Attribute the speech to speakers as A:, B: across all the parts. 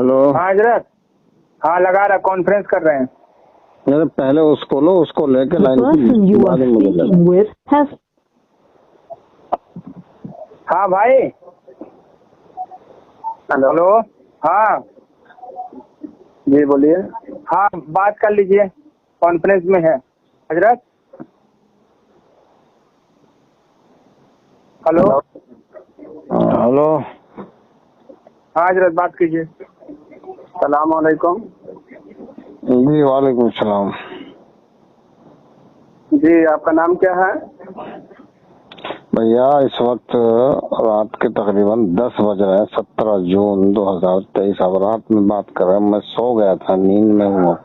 A: Hello.
B: हाँ हजरत, हाँ लगा रहा, कॉन्फ्रेंस कर रहे हैं।
A: अरे पहले उसको लो, उसको लेके लाइन
B: हाँ भाई। हेलो। हाँ
C: जी बोलिए।
B: हाँ बात कर लीजिए, कॉन्फ्रेंस में है हजरत। हेलो।
A: हेलो।
B: हाँ हजरत बात कीजिए।
C: सलाम अलैकुम।
A: जी वालेकुम सलाम।
C: जी आपका नाम क्या है?
A: भैया इस वक्त रात के तकरीबन 10 बज रहे हैं, 17 जून 2023। अब रात में बात कर रहे हैं, मैं सो गया था, नींद में हूँ।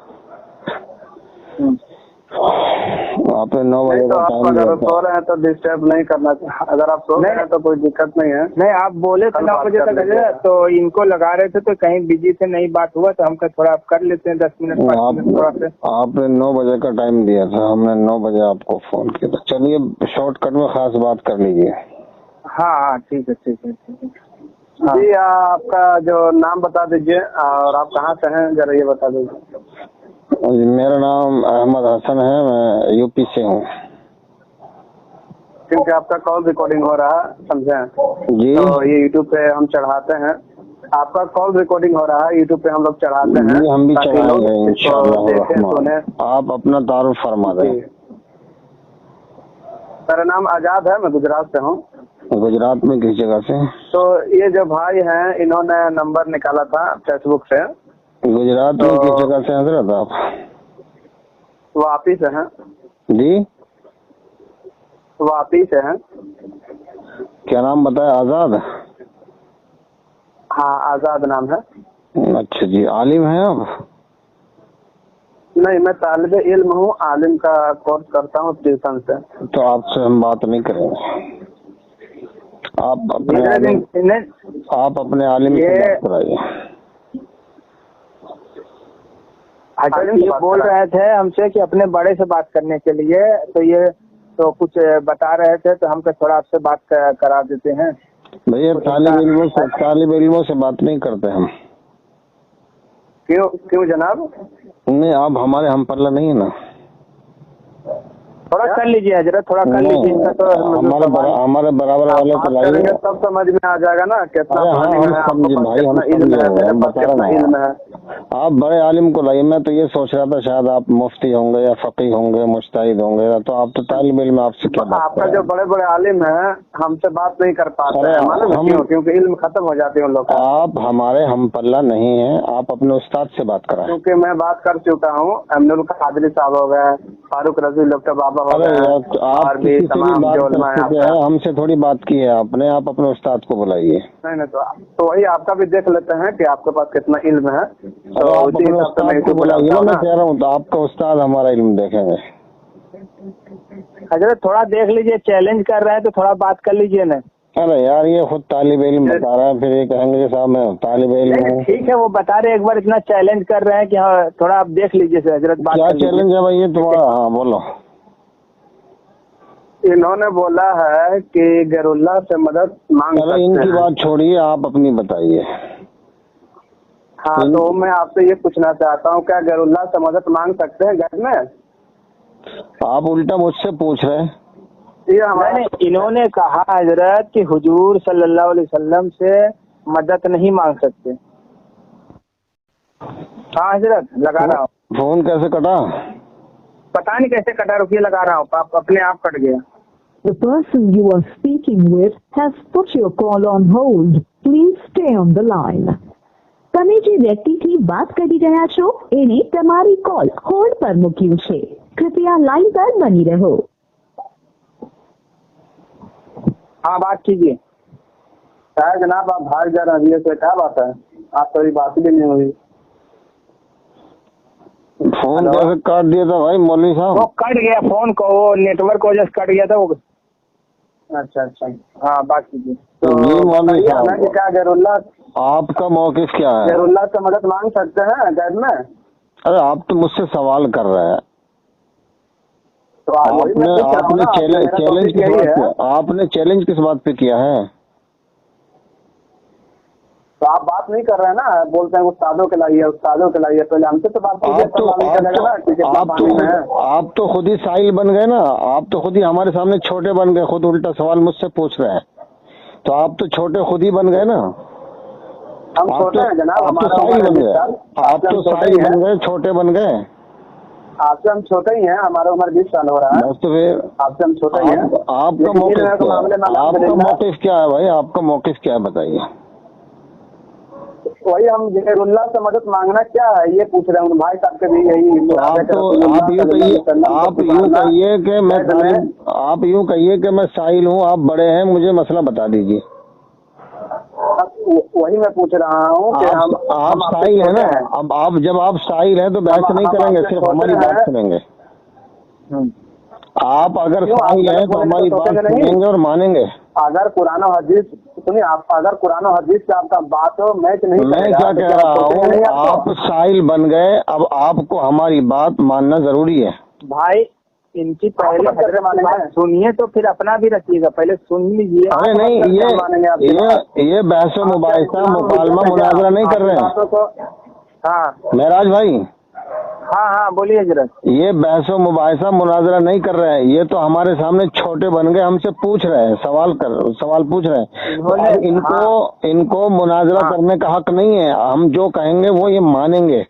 A: आपने 9 बजे
C: तो
A: का
C: आप
A: टाइम
C: अगर
A: दिया
C: सो रहे हैं तो डिस्टर्ब नहीं करना चाहिए। अगर आप सो रहे हैं तो कोई दिक्कत नहीं है।
B: नहीं आप बोले थे 9 बजे तक है, तो इनको लगा रहे थे तो कहीं बिजी थे, नहीं बात हुआ तो हम कहा थोड़ा आप कर लेते हैं 10 मिनट 5 मिनट थोड़ा से।
A: आपने 9 बजे का टाइम दिया था, हमने 9 बजे आपको फोन किया था। चलिए शॉर्टकट में खास बात कर लीजिए।
B: हाँ हाँ ठीक है ठीक है ठीक है। हाँ।
C: जी आपका जो नाम बता दीजिए और आप कहाँ से हैं जरा ये बता दीजिए।
A: मेरा नाम अहमद हसन है, मैं यूपी से हूँ।
C: क्योंकि आपका कॉल रिकॉर्डिंग हो रहा है, समझे
A: जी।
C: तो ये यूट्यूब पे हम चढ़ाते हैं। आपका कॉल रिकॉर्डिंग हो रहा है, यूट्यूब पे हम लोग चढ़ाते हैं।
A: जी हम भी
C: ताकि लोग
A: चढ़ाएंगे
C: इसको देखें सुने।
A: आप अपना तारुफ फरमा दें।
C: मेरा नाम आजाद है, मैं गुजरात से हूँ।
A: गुजरात में किस जगह से?
C: तो ये जो भाई हैं इन्होंने नंबर निकाला था फेसबुक से।
A: गुजरात में किस जगह से हजरत आप?
C: वापी से हैं।
A: जी
C: वापी से हैं।
A: क्या नाम बताया? आजाद?
C: हाँ आजाद नाम है।
A: अच्छा जी, आलिम हैं आप?
C: नहीं मैं तालिबे इल्म हूँ, आलिम का कोर्स करता हूँ ट्यूशन से।
A: तो आपसे हम बात नहीं करेंगे। आप अपने आलिम से बात कराइए।
B: ये बोल रहे थे हमसे कि अपने बड़े से बात करने के लिए, तो ये तो कुछ बता रहे थे तो हम थोड़ा आपसे बात करा देते हैं।
A: भैया तालिब इल्मों से बात नहीं करते हम।
C: क्यों जनाब?
A: नहीं आप हमारे हम पल्ला नहीं है ना।
B: थोड़ा कर लीजिए हजरत, थोड़ा कर लीजिए इनका तो
A: हमारे बराबर वाले को लाइए,
C: तब समझ में आ जाएगा ना कितना
A: इल्म है। आप बड़े आलिम को लाइए। मैं तो ये सोच रहा था शायद आप मुफ्ती होंगे या फकीह होंगे, मुज्तहिद होंगे, तो आप तो तालिब इल्म, आपसे क्या बात?
C: आपका जो बड़े बड़े आलिम है हमसे बात नहीं कर पाते हैं, मालूम क्योंकि इल्म खत्म हो जाती है उन लोग।
A: आप हमारे हम पल्ला नहीं है, आप अपने उस्ताद से बात कराएं।
C: क्योंकि मैं बात कर चुका हूँ, अमीनुल कादरी साहब हो गए, फारूक रजी डॉक्टर बाबा हो गए,
A: आप किसी से भी बात कर चुके हैं, हमसे थोड़ी बात की है आपने। आप अपने उस्ताद को बुलाइए।
C: नहीं तो वही आपका भी देख लेते हैं कि आपके पास कितना इल्म है।
A: तो आप अपने उस्ताद को बुलाइए ना, मैं कह रहा हूँ तो आपका उस्ताद हमारा इल्म देखेंगे।
B: हजरत थोड़ा देख लीजिए, चैलेंज कर रहे हैं तो थोड़ा बात कर लीजिए ना।
A: अरे यार ये खुद तालिब इल्म बता रहा है, फिर ये कहेंगे साहब मैं तालिब इल्म हूँ।
B: ठीक है वो बता रहे, एक बार इतना चैलेंज कर रहे हैं कि हाँ थोड़ा आप देख लीजिए हजरत। बात
A: क्या चैलेंज है भाई ये तुम्हारा? हाँ बोलो।
C: इन्होंने बोला है कि गैरुल्लाह से मदद मांग सकते हैं।
A: इनकी बात छोड़िए, आप अपनी बताइए।
C: हाँ तो मैं आपसे ये पूछना चाहता हूँ, क्या गैरुल्लाह से मदद मांग सकते हैं घर में?
A: आप उल्टा मुझसे पूछ रहे हैं।
B: इन्होंने कहा हजरत कि हुजूर सल्लल्लाहु अलैहि वसल्लम से मदद नहीं मांग सकते। हाँ हजरत लगा रहा हूँ।
A: फोन कैसे कटा?
B: पता नहीं कैसे कटा, रुकिए लगा रहा हूँ, अपने आप कट गया।
D: The person you are speaking with has put your call on hold. Please stay on the line. તમે જે વ્યક્તિથી વાત કરી રહ્યા છો એને તમારી કોલ હોલ્ડ પર મૂક્યું છે. कृपया लाइन पर बनी रहो।
B: हाँ बात कीजिए।
C: जनाब आप भाग जा रहे हैं, क्या बात है? आप थोड़ी बात भी नहीं हुई।
A: फोन कैसे काट दिया था भाई मौलवी साहब?
B: वो कट गया फोन को, वो नेटवर्क वजह से कट गया था वो।
C: अच्छा
B: हाँ बात कीजिए।
C: तो
A: मौलवी साहब
C: क्या गैरुल्लाह
A: आपका मौक़िफ़ क्या है?
C: गैरुल्लाह से मदद मांग सकते हैं घर में?
A: अरे आप तो मुझसे सवाल कर रहे हैं।
C: तो
A: आपने चैलेंज किस बात पे किया है?
C: तो आप बात नहीं कर रहे हैं ना, बोलते हैं उस्तादों के लाइए, उस्तादों के लाइए। पहले हमसे तो बात कीजिए, तब मालूम चलेगा ना कि कितना पानी में है।
A: आप तो खुद ही साहिल बन गए ना, आप तो खुद ही हमारे सामने छोटे बन गए, खुद उल्टा सवाल मुझसे पूछ रहे हैं, तो आप तो छोटे खुद ही बन गए ना।
C: हम छोटे हैं जनाब,
A: आप तो साहिल बन गए, आप तो साहिल बन गए, छोटे बन गए।
C: आपसे हम छोटे ही हैं, हमारा उम्र 20 साल हो रहा है।
A: बस तो फिर
C: आपसे हम छोटे ही हैं।
A: आपका मौक़िफ़ क्या है भाई, आपका मौक़िफ़ क्या है बताइए।
C: वही हम ज़िक्रुल्लाह से मदद मांगना क्या है ये पूछ रहे हैं भाई साहब के भी यही।
A: तो आप यूँ कहिए कि मैं साहिल हूँ, आप बड़े हैं, मुझे मसला बता दीजिए।
C: वही मैं पूछ रहा हूँ कि
A: आप साहिल है ना। अब आप जब आप साहिल हैं तो बहस नहीं करेंगे, सिर्फ हमारी बात सुनेंगे। आप अगर साहिल हैं तो हमारी बात सुनेंगे और मानेंगे।
C: अगर कुरान और हदीस सुनिए, आप अगर कुरान और हदीस से आपका बात हो मैच नहीं,
A: मैं क्या कह रहा हूँ, आप साहिल बन गए, अब आपको हमारी बात मानना जरूरी है।
B: भाई इनकी पहले बात सुनिए तो फिर अपना भी रखिएगा, पहले सुन लीजिए।
A: अरे नहीं, ये बहस मुबाहिसा मुकालमा मुनाजरा नहीं कर रहे हैं।
B: हाँ
A: महराज भाई,
B: हाँ बोलिए जरा।
A: ये बहस मुबाहिसा मुनाजरा नहीं कर रहे हैं, ये तो हमारे सामने छोटे बन गए, हमसे पूछ रहे हैं, सवाल पूछ रहे हैं। इनको मुनाजरा करने का हक नहीं है, हम जो कहेंगे वो ये मानेंगे।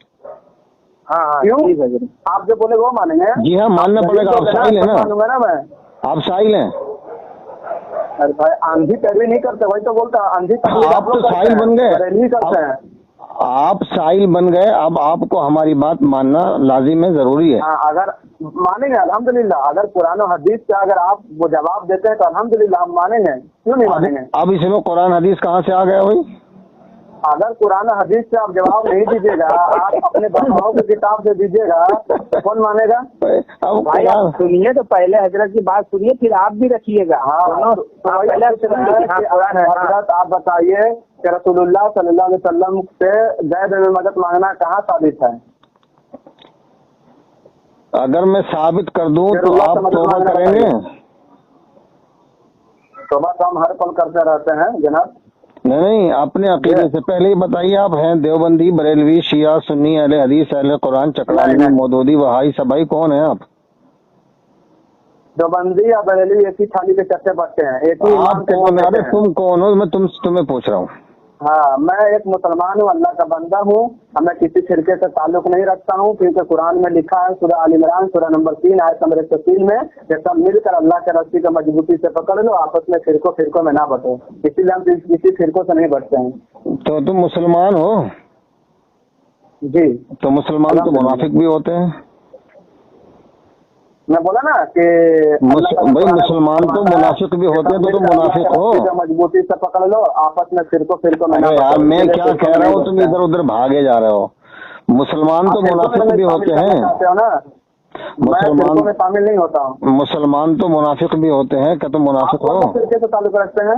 C: हाँ ठीक है, आप जो बोले वो मानेंगे।
A: जी हाँ, मानना पड़ेगा। आप साहिल है ना,
C: मानूंगा ना मैं।
A: आप साहिल हैं।
C: अरे भाई आंधी पैरवी नहीं करते, वही तो बोलता आंधी।
A: आप तो साहिल बन गए,
C: करते हैं।
A: आप साहिल बन गए, अब आपको हमारी बात मानना लाजिम है, जरूरी है।
C: अगर मानेंगे अल्हम्दुलिल्लाह, अगर कुरान और हदीस से अगर आप वो जवाब देते हैं तो अल्हम्दुलिल्लाह हम मानेंगे, क्यों नहीं मानेंगे।
A: अब इसमें कुरान हदीस कहाँ से आ गया भाई।
C: अगर कुरान और हदीस से आप जवाब नहीं दीजिएगा, आप अपने बाबाओं की किताब से दीजिएगा तो कौन मानेगा।
A: अब
B: भाई आप सुनिए तो पहले हजरत की बात सुनिए, फिर आप भी रखिएगा।
C: हाँ तो हजरत आप बताइए कि रसूलुल्लाह सल्लल्लाहु अलैहि वसल्लम से ज़ैद में मदद मांगना कहाँ साबित है।
A: अगर मैं साबित कर दूं तो आप तौबा करेंगे।
C: तौबा तो हम हर पल करते रहते हैं जनाब।
A: नहीं, अपने अकीदे से पहले ही बताइए, आप हैं देवबंदी, बरेलवी, शिया, सुन्नी, अहले हदीस, अहले कुरान, चकरानी, मौदूदी, वहाई, सबाई, कौन है आप।
C: देवबंदी या बरेलवी एक ही थाली के चट्टे बट्टे हैं, एक ही।
A: आप कौन? अरे तुम कौन हो, मैं तुम्हें पूछ रहा हूँ।
C: हाँ, मैं एक मुसलमान हूँ, अल्लाह का बंदा हूँ, मैं किसी फिरके से ताल्लुक नहीं रखता हूँ, क्योंकि कुरान में लिखा है सूरह आल इमरान सूरह नंबर 3 आयत नंबर 103 में कि सब मिलकर अल्लाह के रस्सी को मजबूती से पकड़ लो, आपस में फिरकों में ना बटो। इसीलिए हम किसी फिरकों से नहीं बटते हैं।
A: तो तुम मुसलमान हो
C: जी।
A: तो मुसलमान तो मुनाफिक भी होते हैं।
C: मैं बोला ना कि
A: भाई मुसलमान तो मुनाफिक भी होते हैं, तो तुम मुनाफिक हो।
C: मजबूती से पकड़ लो, आपस में फिरकों में ना।
A: यार मैं क्या कह रहा हूँ, तुम इधर उधर भागे जा रहे हो। मुसलमान तो मुनाफिक भी होते हैं,
C: मुसलमान में शामिल नहीं होता हूँ।
A: मुसलमान तो मुनाफिक भी होते हैं, क्या तुम मुनाफिक हो।
C: फिरके से ताल्लुक रखते हैं।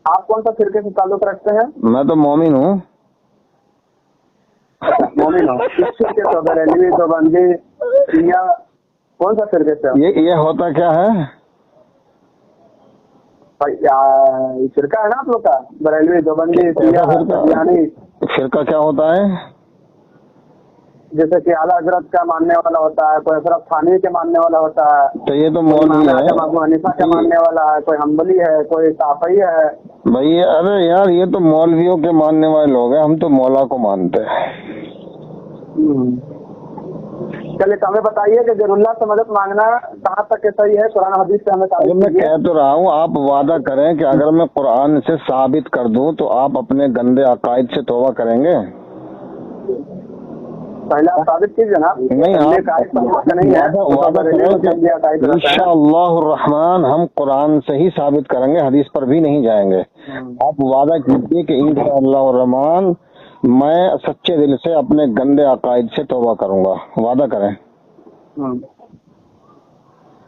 C: आप कौन सा फिरके से ताल्लुक रखते हैं।
A: मैं तो मोमिन हूँ।
C: मोमिन हो, तो बरेलवी, देवबंदी, शिया, कौन सा फिरके से।
A: ये होता क्या है।
C: फिरका है ना आप लोग का, बरेलवी, देवबंदी, शिया,
A: फिरका क्या होता है।
C: जैसे कि आला हजरत का मानने वाला होता है, कोई अशरफ थानी के मानने वाला होता है,
A: तो ये तो मौलवी है।
C: अबू हनीफा के मानने वाला है, कोई हम्बली है, कोई शाफई है
A: भाई। अरे यार ये तो मौलवियों के मानने वाले लोग हैं, हम तो मौला को मानते हैं।
C: चलिए तो हमें बताइए कि ज़िक्रुल्लाह से मदद मांगना कहाँ तक सही है, कुरान हदीस से हमें साबित।
A: मैं कह तो रहा हूँ, आप वादा करें कि अगर मैं कुरान से साबित कर दूं तो आप अपने गंदे अकायद से तौबा करेंगे।
C: पहले आप साबित कीजिए ना।
A: नहीं, इंशाअल्लाह रहमान हम कुरान से ही साबित करेंगे, हदीस पर भी नहीं जाएंगे। आप वादा कीजिए कि इंशाअल्लाह रहमान मैं सच्चे दिल से अपने गंदे अकायद से तौबा करूंगा, वादा करें।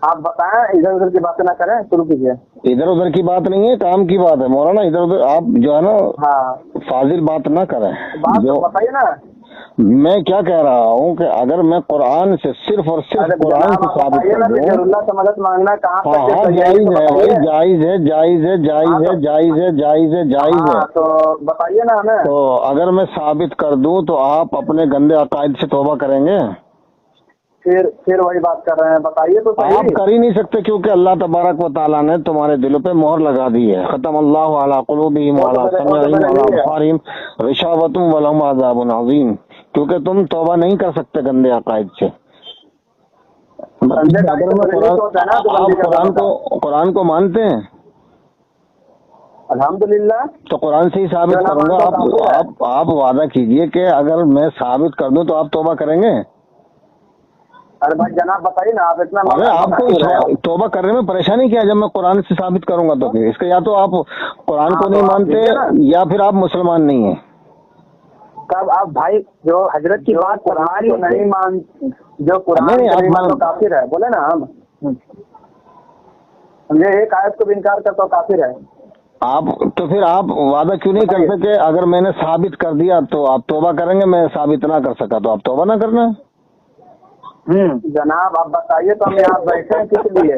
C: आप बताएं, इधर उधर की बातें ना करें, शुरू कीजिए।
A: इधर उधर की बात नहीं है, काम की बात है मौलाना। इधर उधर आप जो है ना,
C: हाँ
A: फाजिल बात ना करें।
C: बात तो बताइए ना।
A: میں کیا کہہ رہا ہوں کہ اگر میں قرآن سے صرف اور صرف قرآن سے ثابت کر دوں،
C: اللہ سے مدد مانگنا کہاں
A: ہاں
C: تک
A: ہاں جائز ہے بھائی، جائز ہے جائز ہے جائز ہے جائز ہے جائز ہے جائز ہے،
C: تو بتائیے نا ہمیں.
A: تو اگر میں ثابت کر دوں تو آپ اپنے گندے عقائد سے توبہ کریں گے؟
C: پھر وہی بات کر رہے ہیں، بتائیے تو
A: آپ
C: صحیح.
A: کر ہی نہیں سکتے کیونکہ اللہ تبارک و تعالیٰ نے تمہارے دلوں پہ مہر لگا دی ہے. ختم اللہ علی قلوبہم وعلی سمعہم وعلی ابصارہم غشاوۃ ولہم عذاب عظیم، کیونکہ تم توبہ نہیں کر سکتے گندے عقائد سے. اگر میں آپ قرآن کو مانتے ہیں
C: الحمدللہ،
A: تو قرآن سے ہی ثابت کروں گا. آپ وعدہ کیجئے کہ اگر میں ثابت کر دوں تو آپ توبہ کریں گے؟
C: ارے بھائی جناب بتائیے نا، آپ اتنا
A: ارے آپ کو توبہ کرنے میں پریشانی کیا ہے؟ جب میں قرآن سے ثابت کروں گا تو پھر اس کا یا تو آپ قرآن کو نہیں مانتے یا پھر آپ مسلمان نہیں ہیں.
C: تب آپ بھائی جو حضرت کی بات قرآن کو نہیں مان، جو قرآن
A: نہیں،
C: کو نہیں مان تو کافر ہے، بولے نا ہم یہ ایک آیت کو بھی انکار کرتا ہوں کافر ہے.
A: آپ تو پھر آپ وعدہ کیوں نہیں کرتے کہ اگر میں نے ثابت کر دیا تو آپ توبہ کریں گے، میں ثابت نہ کر سکا تو آپ توبہ نہ کرنا؟
C: جناب آپ بتائیے تو ہم یہاں بیٹھے ہیں کس لیے؟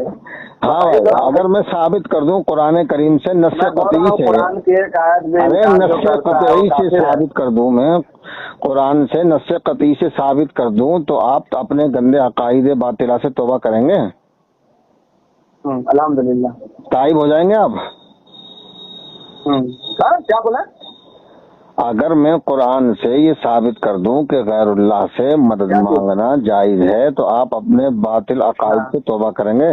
A: ہاں اگر میں ثابت کر دوں قرآن کریم سے نص قطعی سے،
C: قرآن کی ایک آیت میں
A: ارے نص قطعی سے ثابت کر دوں، میں قرآن سے نص قطعی سے ثابت کر دوں تو آپ اپنے گندے عقائد باطلہ سے توبہ کریں گے؟
C: الحمدللہ
A: تائب ہو جائیں گے آپ؟
C: کیا بولا؟
A: اگر میں قرآن سے یہ ثابت کر دوں کہ غیر اللہ سے مدد مانگنا جائز ہے تو آپ اپنے باطل عقائد سے توبہ کریں گے؟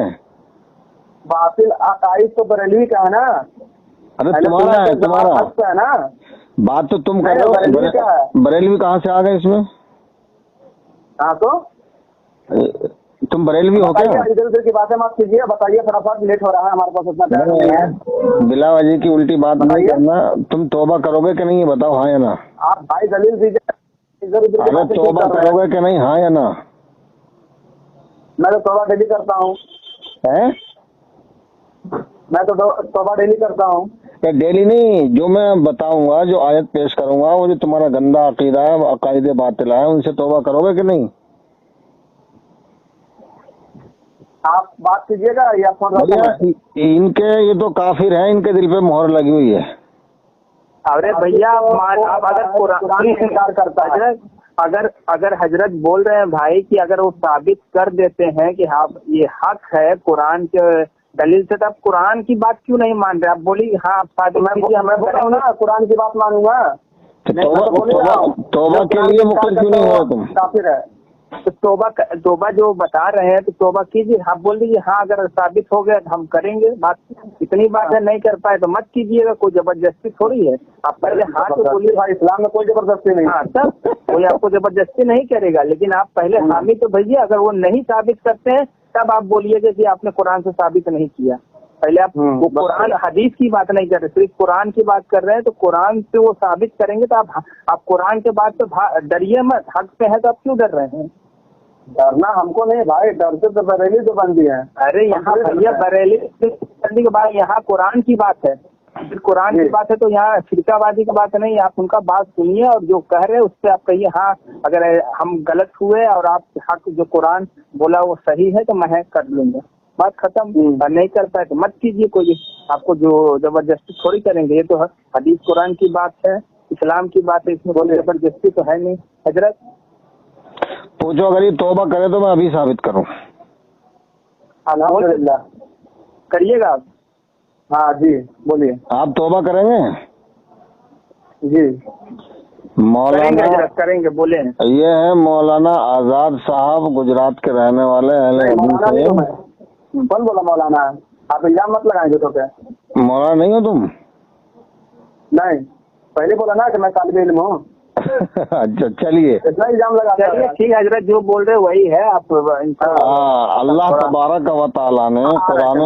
C: باطل عقائد تو بریلوی کا ہے نا.
A: ارے تمہارا ہے، تمہارا
C: ہے نا.
A: بات تو تم کر رہے ہو. بریلوی کہاں سے آ گئے اس میں؟
C: ہاں تو
A: تم بریلوی ہو کیا؟
C: ادھر ادھر کی باتیں مت کیجیے، بتائیے فٹافٹ، لیٹ ہو رہا ہے ہمارے پاس اتنا ٹائم نہیں ہے.
A: بلا وجہ کی الٹی بات نہیں کرنا. تم توبہ کرو گے کہ نہیں یہ بتاؤ، ہاں یا نا؟
C: آپ بھائی دلیل دیجیے. ادھر ادھر
A: ارے توبہ کرو گے کہ نہیں، ہاں یا نا؟
C: میں تو توبہ ڈیلی کرتا ہوں. میں تو توبہ ڈیلی کرتا ہوں.
A: ڈیلی نہیں، جو میں بتاؤں گا، جو آیت پیش کروں گا، وہ جو تمہارا گندا عقیدہ ہے، عقائد باطلہ ہے، ان سے توبہ کرو گے کہ نہیں؟
C: آپ بات کیجیے گا یا فون رکھیں گے؟
A: ان کے یہ تو کافر ہیں، ان کے دل پہ مہر لگی ہوئی ہے.
B: ارے بھیا آپ اگر قرآن
C: انکار کرتا ہے،
B: اگر حضرت بول رہے ہیں بھائی کہ اگر وہ ثابت کر دیتے ہیں کہ ہاں یہ حق ہے قرآن کے دلیل سے، تو آپ قرآن کی بات کیوں نہیں مان رہے؟ آپ بولی ہاں آپ ثابت کیجیے.
C: میں بول رہا ہوں نا قرآن کی بات مانوں گا.
A: توبہ کے لیے مخلص کیوں نہیں ہو تم؟
C: کافر ہے
B: تو توبہ جو بتا رہے ہیں تو توبہ کیجیے. آپ بول دیجیے ہاں اگر ثابت ہو گیا تو ہم کریں گے. بات اتنی بات ہے، نہیں کر پائے تو مت کیجیے گا. کوئی زبردستی تھوڑی ہے. آپ پہلے ہاں تو بولیے.
C: اسلام میں کوئی زبردستی نہیں.
B: ہاں تب کوئی آپ کو زبردستی نہیں کرے گا، لیکن آپ پہلے حامی تو بھیجیے. اگر وہ نہیں ثابت کرتے ہیں تب آپ بولیے گا کہ آپ نے قرآن سے ثابت نہیں کیا. پہلے آپ وہ قرآن حدیث کی بات نہیں کر رہے، صرف قرآن کی بات کر رہے ہیں. تو قرآن سے وہ ثابت کریں گے تو آپ قرآن کے بات سے ڈریے مت. حق پہ ہے تو آپ کیوں ڈر رہے ہیں؟
C: ڈرنا ہم کو نہیں بھائی، ڈرتے تو بریلی تو بندی ہے.
B: ارے یہاں بھیا بریلی بندی کے بعد یہاں قرآن کی بات ہے. پھر قرآن کی بات ہے تو یہاں فرقہ بازی کی بات نہیں. آپ ان کا بات سنیے اور جو کہہ رہے اس پہ آپ کہیے ہاں اگر ہم غلط ہوئے اور آپ حق جو قرآن بولا وہ صحیح ہے تو میں کر لوں گا. بات ختم. اور نہیں کر پائے تو مت کیجیے. کوئی آپ کو جو زبردستی تھوڑی کریں گے. یہ تو حدیث قرآن کی بات ہے، اسلام کی بات ہے، اس میں کوئی زبردستی تو ہے نہیں. حضرت
A: پوچھو اگر یہ توبہ کرے تو میں ابھی ثابت کروں.
C: الحمدللہ
B: کریے گا آپ؟
C: ہاں جی بولیے.
A: آپ توبہ کریں گے؟
C: جی
A: مولانا
B: کریں گے بولے.
A: یہ ہے مولانا آزاد صاحب، گجرات کے رہنے والے اہل حدیث ہیں.
C: کون بولا مولانا؟ آپ الزام مت لگائیں گے تو کیا
A: مولانا نہیں ہو تم؟
C: نہیں، پہلے بولا نا کہ میں طالب علم ہوں.
A: اچھا چلیے
C: اتنا الزام لگا.
B: چلیے ٹھیک ہے حضرت، جو بول رہے وہی ہے. آپ
A: اللہ تبارک و تعالیٰ نے قرآن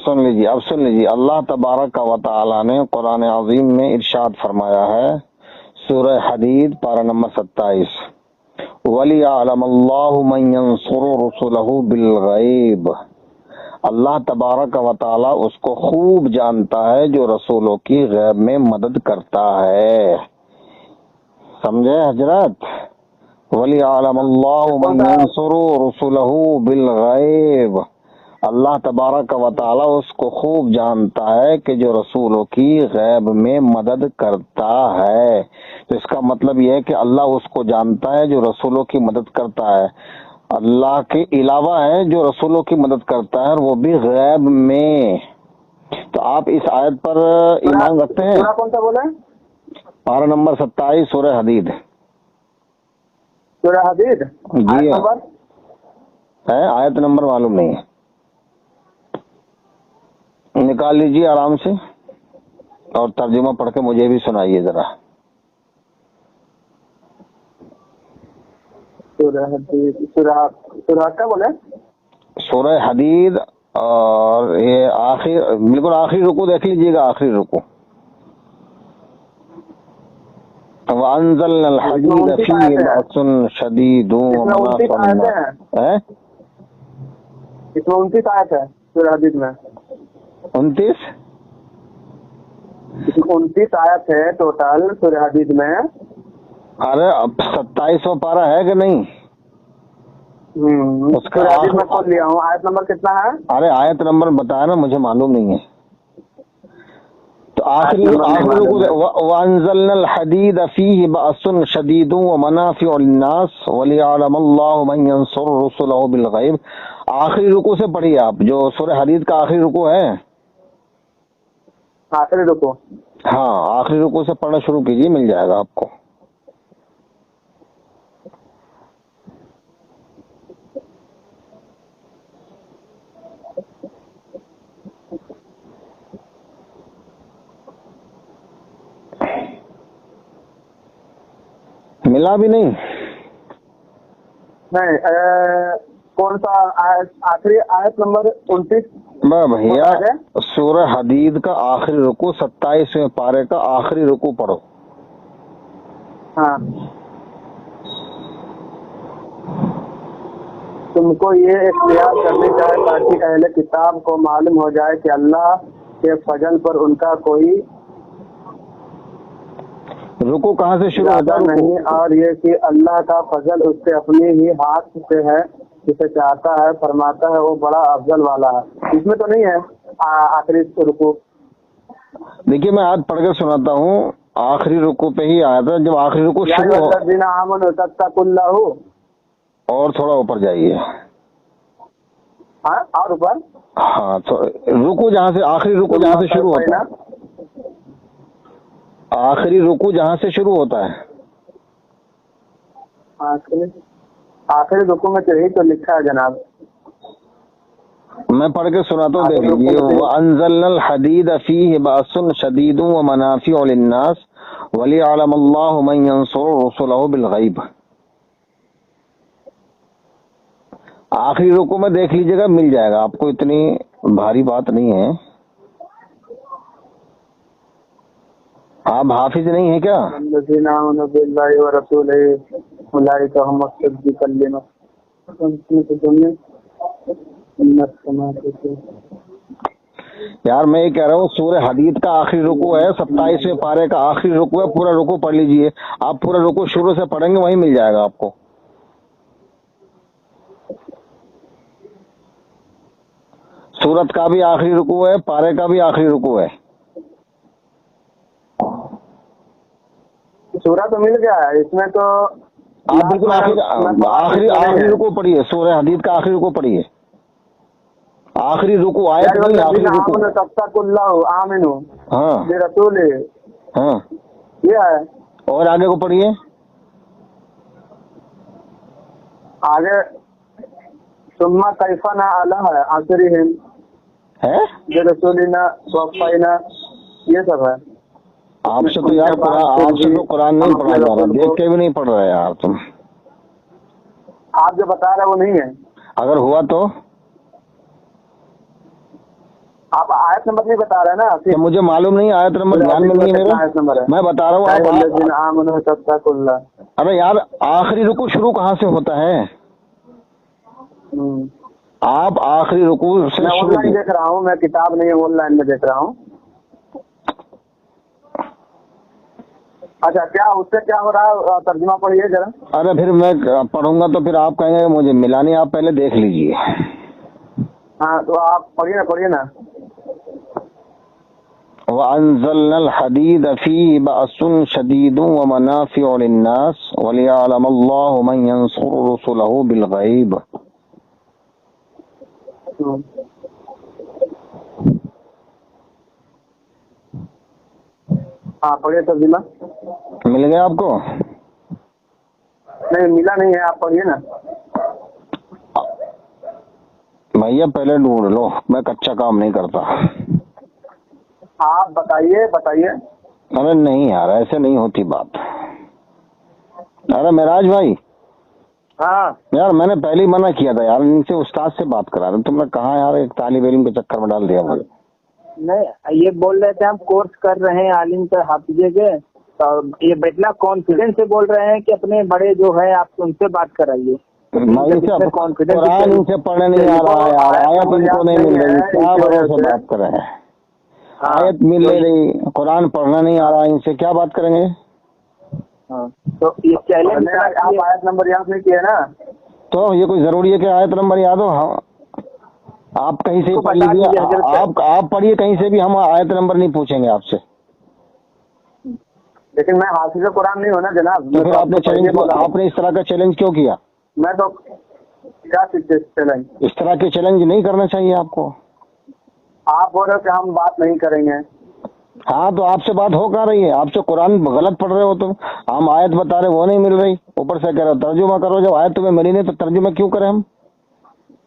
A: سن لیجیے، اب سن لیجیے. اللہ تبارک و تعالیٰ نے قرآن عظیم میں ارشاد فرمایا ہے، سورہ حدید پارہ نمبر 27، وَلِيَعْلَمَ اللَّهُ مَن يَنصُرُ رُسُلَهُ بِالْغَيْبِ. اللہ تبارک و تعالیٰ اس کو خوب جانتا ہے جو رسولوں کی غیب میں مدد کرتا ہے. سمجھے حضرت؟ وَلِيَعْلَمَ اللَّهُ مَن يَنصُرُ رُسُلَهُ بِالْغَيْبِ، اللہ تبارک و تعالی اس کو خوب جانتا ہے کہ جو رسولوں کی غیب میں مدد کرتا ہے۔ تو اس کا مطلب یہ ہے کہ اللہ اس کو جانتا ہے جو رسولوں کی مدد کرتا ہے، اللہ کے علاوہ ہے جو رسولوں کی مدد کرتا ہے، اور وہ بھی غیب میں۔ تو آپ اس آیت پر ایمان رکھتے ہیں؟
C: سورہ کون سا بولے؟
A: پارہ نمبر 27 سورہ حدید۔
C: سورہ حدید
A: جی
C: آیت نمبر
A: ہے، آیت نمبر معلوم نہیں ہے، نکال لیجیے آرام سے اور ترجمہ پڑھ کے مجھے بھی سنائیے ذرا۔
C: سورہ حدید، سورہ کیا بولے؟
A: سورہ حدید، اور یہ آخر بالکل آخری رکوع دیکھ لیجیے گا، آخری رکوع۔ وَأَنزَلْنَا الْحَدِيدَ فِيهِ بَأْسٌ شَدِيدٌ وَمَنَافِعُ لِلنَّاسِ۔
C: اس میں 29 آیت ہے سورہ حدید میں۔
A: 29
C: 29 آیت ہے ٹوٹل سورہ حدید میں۔
A: ارے اب 27واں پارہ ہے کہ نہیں؟ اس کا
C: سورہ حدید میں کھول لیا ہوں، آیت نمبر کتنا ہے؟
A: ارے آیت نمبر بتایا نا، مجھے معلوم نہیں ہے۔ تو آخری رکوع وَأَنزَلْنَا الْحَدِيدَ فِيهِ بَأْسٌ شَدِيدٌ وَمَنَافِعُ لِلنَّاسِ وَلِيَعْلَمَ اللَّهُ مَن يَنصُرُ رُسُلَهُ بِالْغَيْبِ۔ آخری رکوع سے پڑھیے آپ، جو سورہ حدید کا آخری رکوع ہے،
C: آخری رکوع۔
A: ہاں آخری رکوع سے پڑھنا شروع کیجیے، مل جائے گا آپ کو۔ ملا بھی نہیں؟
C: نہیں کون سا آخری آیت نمبر 29؟
A: بھیا سورہ حدید کا آخری رکوع 27ویں پارے کا آخری رکوع پڑھو۔
C: ہاں، تم کو یہ اختیار کرنی چاہے تاکہ اہل کتاب کو معلوم ہو جائے کہ اللہ کے فضل پر ان کا کوئی
A: رکوع کہاں سے شروع ہوتا ہے؟
C: نہیں، اور یہ کہ اللہ کا فضل اس کے اپنے ہی ہاتھ سے ہے، جسے چاہتا ہے فرماتا ہے، وہ بڑا افضل والا ہے۔ اس میں تو نہیں ہے آخری رکوع؟
A: دیکھیے میں آج پڑھ کر سناتا ہوں، آخری رکوع پہ ہی آیا تھا، جب آخری رکوع شروع ہو۔
C: الذین آمنوا اتقوا اللہ،
A: اور تھوڑا اوپر جائیے،
C: ہاں اور اوپر،
A: ہاں رکوع جہاں سے آخری رکوع جہاں سے شروع ہوتا ہے، آخری رکوع جہاں سے شروع ہوتا ہے،
C: آخری رکوع میں تو یہی تو لکھا ہے جناب۔
A: میں پڑھ کے سناتا ہوں، دیکھ لیجیے۔ وَأَنزَلْنَا الْحَدِيدَ فِيهِ بَأْسٌ شَدِيدٌ وَمَنَافِعُ لِلنَّاسِ وَلِيَعْلَمَ اللَّهُ مَن يَنصُرُ رُسُلَهُ بِالْغَيْبِ۔ آخری رکوع میں دیکھ لیجیے گا، مل جائے گا آپ کو، اتنی بھاری بات نہیں ہے۔ آپ حافظ نہیں ہیں کیا؟
C: الذین آمنوا باللہ ورسولہ اولئک هم الصدیقون۔
A: یار میں یہ کہہ رہا ہوں، سورہ حدید کا آخری رکوع ہے، 27ویں پارے کا آخری رکوع ہے، پورا رکوع پڑھ لیجئے۔ آپ پورا رکوع شروع سے پڑھیں گے وہیں مل جائے گا آپ کو۔ سورت کا بھی آخری رکوع ہے، پارے کا بھی آخری رکوع ہے۔
C: سورہ تو مل گیا ہے، اس میں تو
A: آپ بالکل آخری رکوع پڑھیے، سورہ حدید کا آخری رکوع پڑھیے، آخری رکوع آیت نہیں، آخری رکوع۔
C: اتقوا اللہ آمنوا
A: ہاں
C: برسولہ،
A: ہاں،
C: یہ ہے۔
A: اور آگے کو پڑھیے،
C: آگے ثم کیفنا علی آخرہم
A: ہے
C: برسولنا وفینا، یہ سب ہے۔
A: آپ سے تو یار آپ سے تو قرآن نہیں پڑھا جا رہا، دیکھ کے بھی نہیں پڑھ رہے یار تم۔
C: آپ جو بتا رہے وہ نہیں ہے۔
A: اگر ہوا تو
C: آپ آیت نمبر نہیں بتا رہے نا،
A: کہ مجھے معلوم نہیں، آیت نمبر دھیان میں نہیں ہے
C: آیت نمبر
A: میرے،
C: ہے۔
A: میں بتا رہا ہوں
C: الذین آمنوا اتقوا اللہ۔
A: ارے یار آخری رکوع شروع کہاں سے ہوتا ہے؟ آپ آخری رکوع سے
C: میں آن
A: شروع
C: لائن دیکھ رہا ہوں، میں کتاب نہیں آن لائن میں دیکھ رہا ہوں۔ अच्छा, क्या उससे क्या हो रहा है, तर्जुमा पढ़िए जरा।
A: अरे फिर मैं पढ़ूंगा तो फिर आप कहेंगे मुझे मिला नहीं, आप पहले देख लीजिए।
C: हाँ तो आप पढ़िए ना।
A: वअंज़लनल हदीद फीहि बअसुन शदीदुन व मनाफ़िउ लिन्नास वलियअलमल्लाहु मन यंसुरु रुसुलहु बिलग़ैब।
C: हाँ पढ़िए तर्जुमा।
A: मिल गया आपको?
C: नहीं मिला नहीं है, आप पढ़िए ना।
A: भैया पहले ढूंढ लो, मैं कच्चा काम नहीं करता।
C: आप बताइए।
A: अरे नहीं यार, ऐसे नहीं होती बात। अरे मेराज भाई,
B: हाँ
A: यार मैंने पहले ही मना किया था यार, इनसे उस्ताद से बात करा रहे, तुमने कहा यार एक तालिब इल्म के चक्कर में डाल दिया मुझे।
B: नहीं, ये बोल रहे थे हम कोर्स कर रहे हैं आलिम के हाफिजे के, तो ये बेटना कॉन्फिडेंस से बोल रहे हैं कि अपने बड़े जो है आप उनसे बात कराइए।
A: कुरान इनसे पढ़ने नहीं आ रहा है यार, आयत इनको नहीं मिल रही, क्या भरोसे बात कर रहे हैं। आयत मिल नहीं रही, कुरान पढ़ना नहीं आ रहा, इनसे क्या बात करेंगे।
B: तो ये चैलेंज
C: आप आयत नंबर याद नहीं किए ना,
A: तो ये कोई जरूरी है कि आयत नंबर याद हो? हाँ, आप कहीं से पढ़ लीजिए, आप पढ़िए कहीं से भी, हम आयत नंबर नहीं पूछेंगे आपसे।
C: लेकिन मैं हाफिज कुरान नहीं हूँ ना जनाब।
A: तो फिर आपने इस तरह का चैलेंज क्यों किया?
C: मैं तो क्या चैलेंज,
A: इस तरह के चैलेंज नहीं करना चाहिए आपको।
C: आप बोल रहे हो कि हम बात नहीं करेंगे।
A: हाँ तो आपसे बात हो कहाँ रही है? आपसे कुरान गलत पढ़ रहे हो तुम, हम आयत बता रहे वो नहीं मिल रही, ऊपर से कह रहे हो तर्जुमा करो। जब आयत तुम्हें मिली नहीं तो तर्जुमा क्यों करें हम?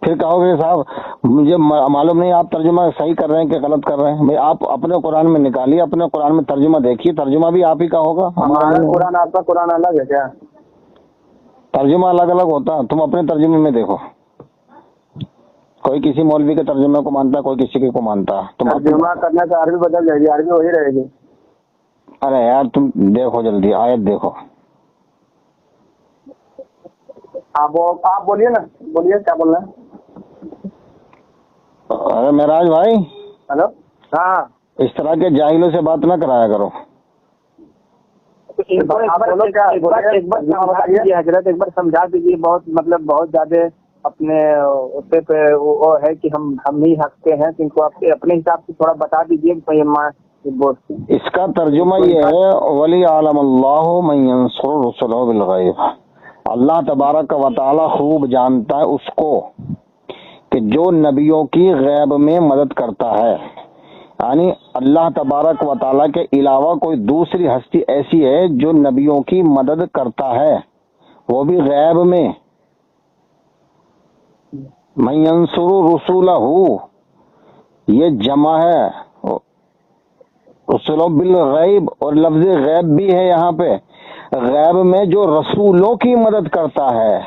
A: फिर कहोगे साहब मुझे मालूम नहीं आप तर्जुमा सही कर रहे हैं कि गलत कर रहे हैं। भाई आप अपने कुरान में निकालिए, अपने कुरान में तर्जुमा देखिए, तर्जुमा भी आप ही का होगा।
C: हमारा कुरान आपका कुरान अलग है क्या?
A: तर्जुमा अलग अलग होता है, तुम अपने तर्जुमे में देखो। कोई किसी मौलवी के तर्जुमे को मानता है, कोई किसी के को मानता है। तुम
C: तर्जुमा करने से अरबी बदल जाएगी, अरबी वही रहेगी।
A: अरे यार तुम देखो जल्दी आयत देखो।
C: आप बोलिए ना, बोलिए क्या बोल रहे हैं।
A: अरे मेराज भाई,
C: हेलो।
B: हाँ
A: इस तरह के जाहिलों से बात ना कराया करो।
B: एक बार समझा दीजिए हजरत, एक बार समझा दीजिए। बहुत मतलब बहुत ज्यादा अपने उससे पे वो है कि हम ही हकते हैं, तो इनको आपके अपने हिसाब से थोड़ा बता दीजिए।
A: इसका तर्जुमा ये है वली आलमल्लाहु मन यंसुरु रुसुलहु बिल गैब। अल्लाह तबारक व तआला खूब जानता है उसको कि जो नबियों की गैब में मदद करता है, यानी अल्लाह तबारक व तआला के अलावा कोई दूसरी हस्ती ऐसी है जो नबियों की मदद करता है, वो भी गैब में। मन यंसुरु रुसुलहु ये जमा है, रुसुलहु बिल गैब, और लफ्ज गैब भी है यहाँ पे। गैब में जो रसूलों की मदद करता है,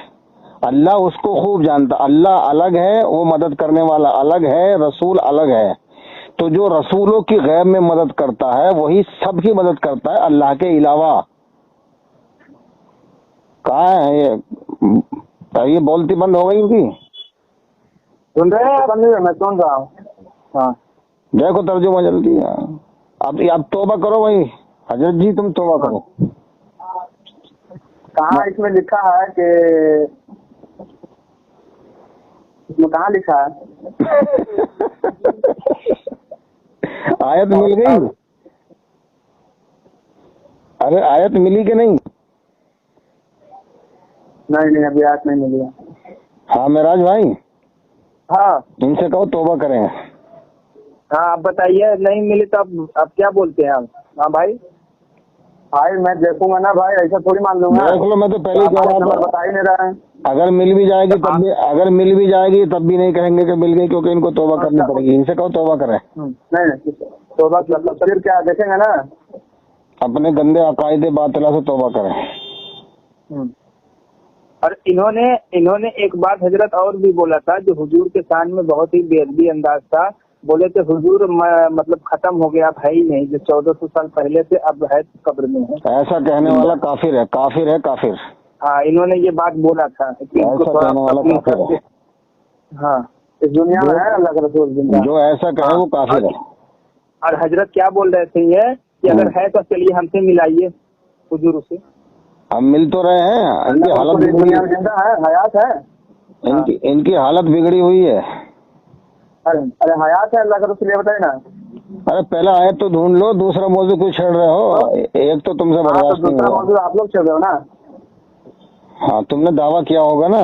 A: अल्लाह उसको खूब जानता। अल्लाह अलग है, वो मदद करने वाला अलग है, रसूल अलग है। तो जो रसूलों की गैब में मदद करता है वही सबकी मदद करता है अल्लाह के अलावा। कहाँ है ये बोलती बंद हो गई इनकी?
C: सुन रहे हैं? मैं सुन रहा हूँ। हाँ
A: देखो तर्जुमा जल्दी। अब तौबा करो भाई हजरत जी, तुम तौबा करो।
C: कहाँ इसमें लिखा है कि, इसमें कहाँ लिखा है?
A: आयत मिल गई? अरे आयत मिली कि नहीं?
C: नहीं अभी आयत नहीं मिली है।
A: हाँ मेराज भाई,
B: हाँ
A: इनसे कहो तौबा करें।
B: हाँ आप बताइए, नहीं मिली तो अब क्या बोलते हैं आप? हाँ भाई
C: मैं देखूंगा ना भाई, ऐसा थोड़ी मान लूंगा।
A: देख लो, मैं तो पहले कह रहा था
C: बता ही नहीं रहा है।
A: अगर मिल भी जाएगी तब भी नहीं कहेंगे कि मिल गई, क्योंकि इनको तौबा करनी पड़ेगी। इनसे कहो तौबा करें।
C: नहीं तौबा फिर क्या देखेंगे ना,
A: अपने गंदे अकायदे बातिला से तौबा करें।
B: और इन्होंने एक बात हजरत और भी बोला था जो हुजूर के शान में बहुत ही बेअदबी अंदाज था। बोले थे हुजूर मतलब खत्म हो गया, अब है ही नहीं, जो 1400 साल पहले से अब है कब्र में है।
A: ऐसा कहने वाला काफिर है, काफिर है, काफिर।
B: हाँ इन्होंने ये बात बोला था कि इनको थोड़ा अपनी, हाँ
C: इस दुनिया में है अल्लाह का रसूल
A: जो ऐसा कहे वो काफिर है।
B: और हजरत क्या बोल रहे थे ये कि अगर है तो चलिए हमसे मिलाइए। हुजूर से?
A: हम मिल तो रहे हैं, इनकी हालत
C: पूरी
A: बिगड़ी,
C: दुनिया में जिंदा है, हयात है।
A: इनकी हालत बिगड़ी हुई है।
C: अरे हयात है, अल्लाह का रसूल, ये बताए ना।
A: अरे पहला आयत तो ढूंढ लो, दूसरा मौजू क्यों छेड़ रहे हो? एक तो तुमसे
C: हाँ, तो
A: बर्दाश्त नहीं
C: दूसरा
A: हुआ।
C: मौजूद आप लोग चल रहे हो ना।
A: हाँ, तुमने दावा किया होगा ना,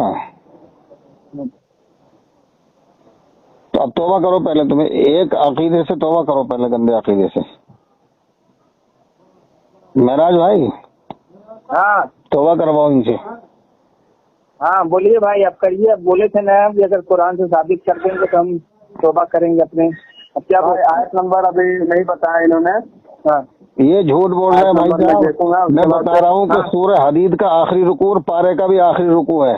A: तो अब तौबा करो पहले। तुम्हें एक अकीदे से तौबा करो पहले, गंदे अकीदे से। महराज भाई,
B: हाँ
A: तौबा करवाओ इनसे।
B: हाँ बोलिए भाई, आप करिए। अब बोले थे ना कि अगर कुरान से साबित कर देंगे तो हम तौबा करेंगे अपने। अब क्या
C: भाई आयत नंबर अभी नहीं बताया इन्होंने।
B: हाँ
A: ये झूठ बोल रहे हैं भाई
C: मैं देखूंगा,
A: साहब।
C: उसके
A: मैं
C: बाद
A: बता रहा हूँ कि
C: हाँ।
A: सूरह हदीद का आखिरी रुकू और पारे का भी आखिरी रुकू है।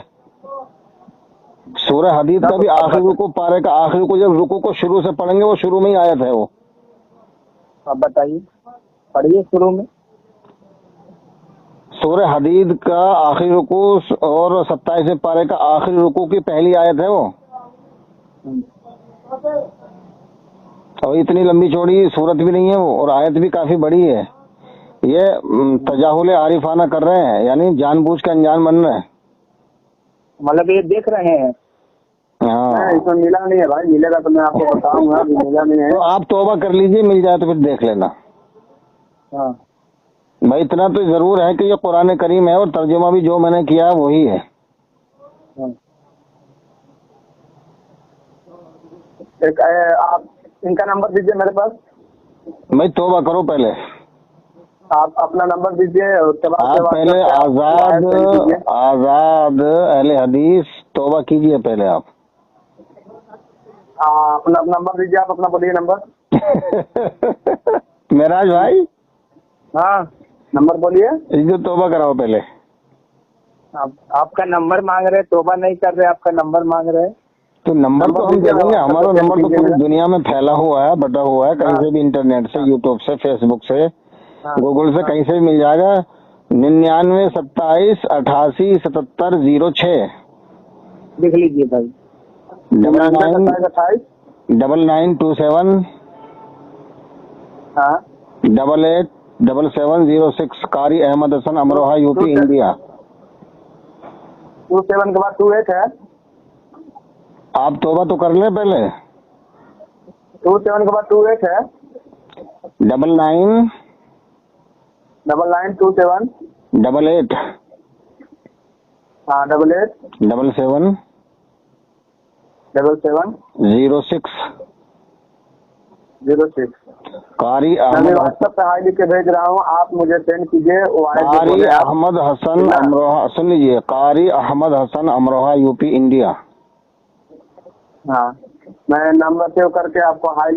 A: सूरह हदीद का भी आखिरी रुकू, पारे का आखिरी रुकू। जब रुकू को शुरू से पढ़ेंगे, वो शुरू में ही आयत है वो।
B: आप बताइए, पढ़िए शुरू में।
A: सूरह हदीद का आखिरी रुकू और 27 पारे का आखिरी रुकू की पहली आयत है वो। और इतनी लंबी चौड़ी सूरत भी नहीं है वो, और आयत भी काफी बड़ी है। ये तजाहुल आरिफाना कर रहे हैं, यानी जानबूझ के अनजान बन रहे हैं।
B: मतलब ये देख रहे हैं।
A: हाँ,
C: इसमें मिला नहीं है भाई, मिलेगा तो मैं आपको बताऊंगा, अभी मिला नहीं है।
A: तो आप तौबा कर लीजिए, मिल जाए तो फिर देख लेना।
B: हाँ
A: भाई इतना तो जरूर है कि ये कुरान करीम है, और तर्जुमा भी जो मैंने किया है वही है।
B: हाँ।
C: एक आप इनका नंबर दीजिए मेरे पास।
A: भाई तौबा करो पहले।
C: आप अपना नंबर दीजिए, उसके बाद
A: आप पहले आजाद अहले हदीस तौबा कीजिए पहले आप।
C: अपना नंबर दीजिए, आप अपना बोलिए नंबर।
A: महराज भाई,
B: हाँ
C: नंबर बोलिए।
A: इसे तौबा कराओ पहले।
B: आपका नंबर मांग रहे, तौबा नहीं कर रहे, आपका नंबर मांग रहे।
A: तो नंबर तो हम दे देंगे। हमारा नंबर तो पूरी दुनिया में फैला हुआ है, बटा हुआ है, कहीं से भी, इंटरनेट से, यूट्यूब से, फेसबुक से, गूगल से, कहीं से भी मिल जाएगा। 99 27 88 77 06।
B: लिख लीजिए भाई।
C: 99
A: 9927
C: हाँ
A: 88 7706। कारी अहमद हसन, अमरोहा, यूपी, इंडिया।
C: 27 के बाद 28 है।
A: आप तौबा तो कर लें पहले।
C: 27 के बाद 28 है।
A: 99
C: 9927
A: 88
C: हाँ 88
A: 77
C: 77
A: 06।
C: 06।
A: कारी
C: मैं
A: अहमद
C: व्हाट्सएप पे हाई लिख के भेज रहा हूँ, आप मुझे सेंड कीजिए। वो आयत जो
A: कारी
C: बोले आप।
A: अहमद हसन अमरोहा, सुन लीजिए, कारी अहमद हसन अमरोहा, यूपी, इंडिया।
C: हाँ मैं नंबर सेव करके आपको हाई